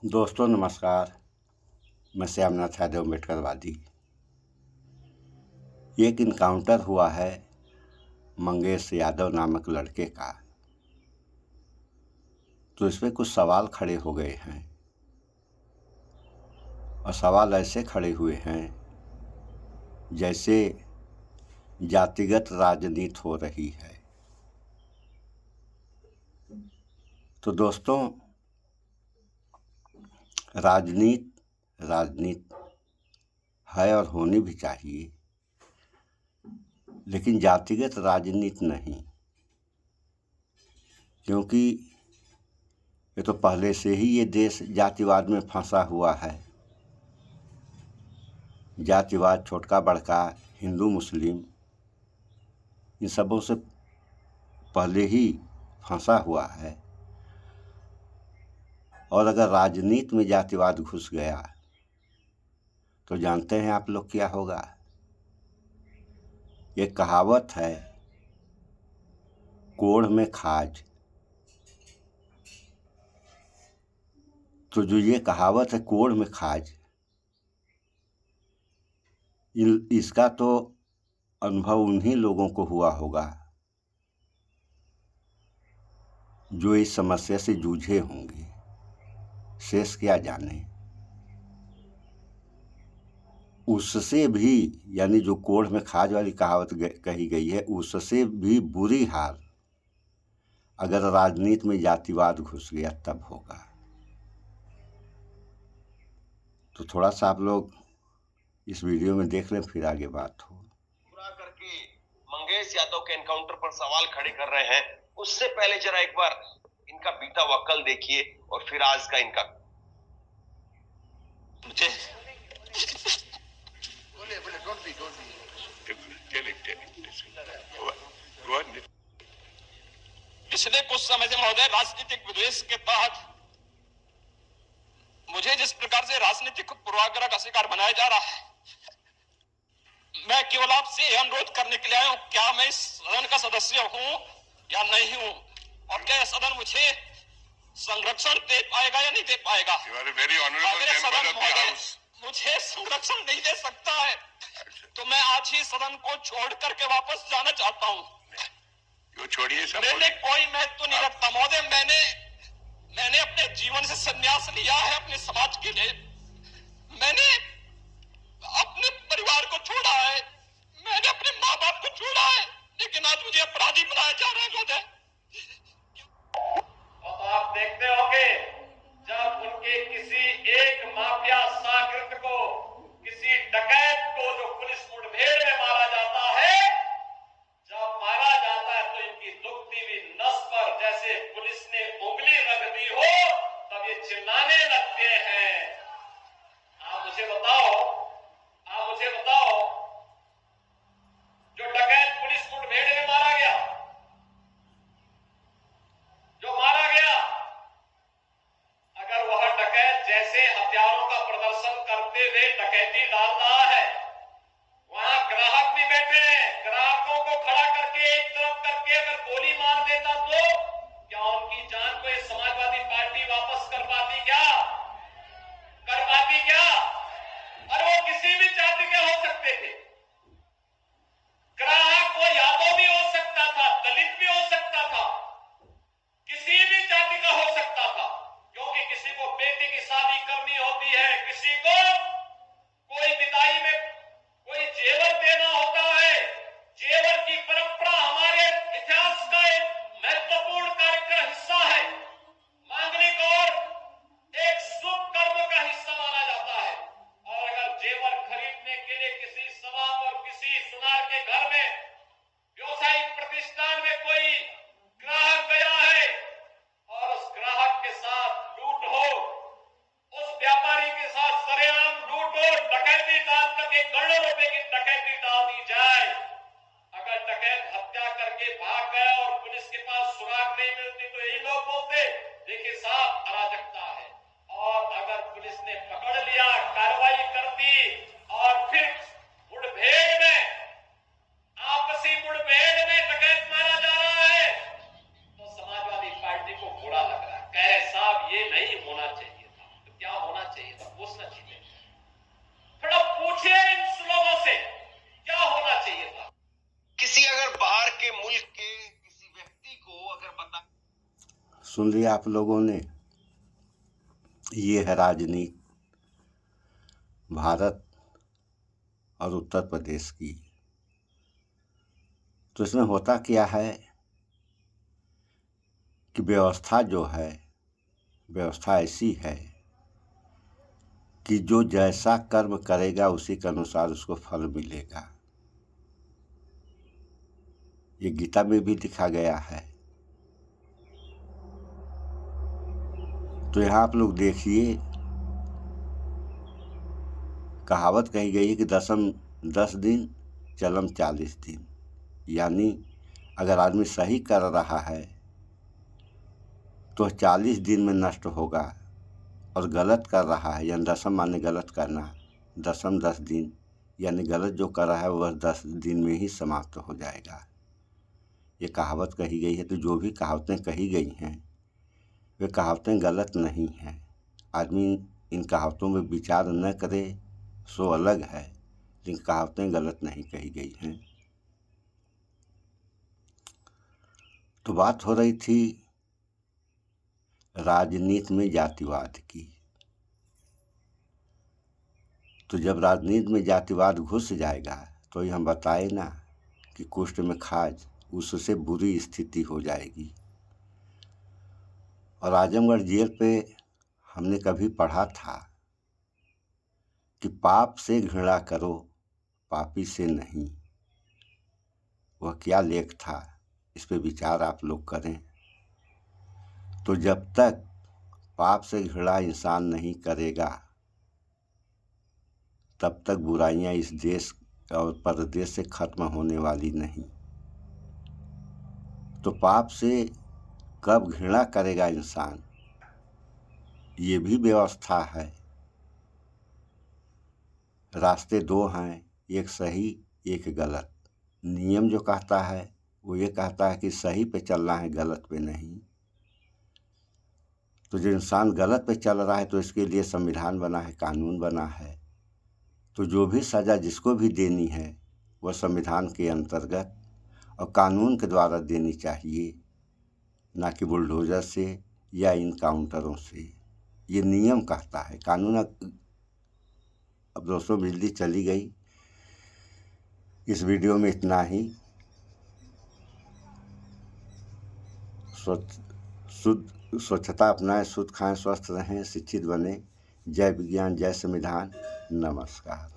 दोस्तों नमस्कार। मैं श्यामनाथ यादव अम्बेडकरवादी। एक इनकाउंटर हुआ है मंगेश यादव नामक लड़के का, तो इसमें कुछ सवाल खड़े हो गए हैं और सवाल ऐसे खड़े हुए हैं जैसे जातिगत राजनीति हो रही है। तो दोस्तों, राजनीति है और होनी भी चाहिए, लेकिन जातिगत राजनीति नहीं, क्योंकि ये तो पहले से ही ये देश जातिवाद में फंसा हुआ है। जातिवाद, छोटका बड़का, हिंदू मुस्लिम, इन सबों से पहले ही फंसा हुआ है। और अगर राजनीति में जातिवाद घुस गया तो जानते हैं आप लोग क्या होगा। एक कहावत है, कोढ़ में खाज। तो जो ये कहावत है कोढ़ में खाज, इसका तो अनुभव उन्हीं लोगों को हुआ होगा जो इस समस्या से जूझे होंगे। शेष क्या जाने। उससे भी, यानी जो कोढ़ में खाज वाली कहावत कही गई है, उससे भी बुरी हाल अगर राजनीति में जातिवाद घुस गया तब होगा। तो थोड़ा सा आप लोग इस वीडियो में देख लें, फिर आगे बात हो। पूरा करके मंगेश यादव के एनकाउंटर पर सवाल खड़े कर रहे हैं, उससे पहले जरा एक बार इनका बीता हुआ कल देखिए और फिर आज का इनका। मुझे बोले डोंट बी पिछले कुछ समय से महोदय राजनीतिक विद्वेष के तहत मुझे जिस प्रकार से राजनीतिक पूर्वाग्रह का शिकार बनाया जा रहा है, मैं केवल आपसे यह अनुरोध करने के लिए आया हूं, क्या मैं इस सदन का सदस्य हूं या नहीं हूं, और क्या सदन मुझे संरक्षण दे पाएगा या नहीं दे पाएगा। अगर सदन मुझे संरक्षण नहीं दे सकता है तो मैं आज ही सदन को छोड़ करके वापस जाना चाहता हूं। छोड़िए, मैंने कोई महत्व नहीं रखता महोदय। मैंने अपने जीवन से संन्यास लिया है अपने समाज के लिए। मैंने अपने परिवार को छोड़ा है, मैंने अपने माँ बाप को छोड़ा है, लेकिन आज मुझे अपराधी बनाया जा रहा है महोदय। और आप देखते होंगे जब उनके किसी एक माफिया साकृत को, किसी डकैत को जो पुलिस मुठभेड़ में मारा जाता है, जब मारा जाता है तो इनकी दुखती हुई नस पर जैसे पुलिस ने उंगली रख दी हो, तब ये चिल्लाने लगते हैं। आप मुझे बताओ, जो डकैत पुलिस मुठभेड़ में मारा गया, अगर वह डकैत जैसे हथियारों का प्रदर्शन करते हुए डकैती डाल रहा है, वहां ग्राहक भी बैठे हैं, ग्राहकों को खड़ा करके एक तरफ करके अगर गोली मार देता तो क्या उनकी जान को समाजवादी पार्टी वापस कर पाती क्या? और वो किसी भी जाति के हो सकते थे। ग्राहक वो यादव भी हो सकता था, दलित भी हो सकता था, किसी भी जाति का हो सकता था, क्योंकि किसी को बेटी की शादी करनी होती है, किसी को कोई विदाई में कोई जेवर देना होता है। जेवर की परंपरा हमारे इतिहास का एक महत्वपूर्ण कार्य का हिस्सा है। मांगलिक और एक शुभ कर्म का हिस्सा माना जाता है। और अगर जेवर खरीदने के लिए किसी सवाब और किसी सुनार के घर में, व्यवसायिक प्रतिष्ठान में कोई ग्राहक गया है और उस ग्राहक के साथ लूट हो, उस व्यापारी के साथ सरेआम लूट हो, डकैती डाल करके करोड़ों रुपए की डकैती डाल दी जाए, अगर डकैत हत्या करके भाग गया और पुलिस के पास सुराग नहीं मिलती तो यही लोग बोलते देखिए साहब अराजकता है। और अगर पुलिस ने पकड़ लिया, कार्रवाई कर दी और फिर मुठभेड़ में, आपसी मुठभेड़ में डकैत मारा जा रहा है, तो समाजवादी पार्टी को बुरा लग रहा है, कहे साहब ये नहीं होना चाहिए था। तो क्या होना चाहिए था, पूछना चाहिए। थोड़ा पूछिए इन लोगों से क्या होना चाहिए था। किसी अगर बाहर के मुल्क के किसी व्यक्ति को अगर बता, सुन लिया आप लोगों ने, ये है राजनीति भारत और उत्तर प्रदेश की। तो इसमें होता क्या है कि व्यवस्था जो है, व्यवस्था ऐसी है कि जो जैसा कर्म करेगा उसी के अनुसार उसको फल मिलेगा। ये गीता में भी लिखा गया है। तो यहाँ आप लोग देखिए, कहावत कही गई है कि दसम 10 दिन चलम 40 दिन, यानी अगर आदमी सही कर रहा है तो 40 दिन में नष्ट होगा, और गलत कर रहा है यानी दसम माने गलत करना, दसम 10 दिन यानी गलत जो कर रहा है वह 10 दिन में ही समाप्त हो जाएगा। ये कहावत कही गई है। तो जो भी कहावतें कही गई हैं वे कहावतें गलत नहीं हैं। आदमी इन कहावतों में विचार न करे सो अलग है, लेकिन कहावतें गलत नहीं कही गई हैं। तो बात हो रही थी राजनीति में जातिवाद की। तो जब राजनीति में जातिवाद घुस जाएगा तो ये हम बताए ना कि कुष्ठ में खाज, उससे बुरी स्थिति हो जाएगी। और आजमगढ़ जेल पे हमने कभी पढ़ा था कि पाप से घृणा करो, पापी से नहीं। वह क्या लेख था, इस पे विचार आप लोग करें। तो जब तक पाप से घृणा इंसान नहीं करेगा तब तक बुराइयां इस देश और परदेश से खत्म होने वाली नहीं। तो पाप से कब घृणा करेगा इंसान, ये भी व्यवस्था है। रास्ते दो हैं, एक सही एक गलत। नियम जो कहता है वो ये कहता है कि सही पे चलना है, गलत पे नहीं। तो जो इंसान गलत पे चल रहा है तो इसके लिए संविधान बना है, कानून बना है। तो जो भी सज़ा जिसको भी देनी है वह संविधान के अंतर्गत और कानून के द्वारा देनी चाहिए, ना कि बुलडोज़र से या इन काउंटरों से। ये नियम कहता है, कानून। अब दोस्तों बिजली चली गई। इस वीडियो में इतना ही। स्वच्छता अपनाएं, शुद्ध खाएं, स्वस्थ रहें, शिक्षित बने। जय विज्ञान, जय संविधान। नमस्कार।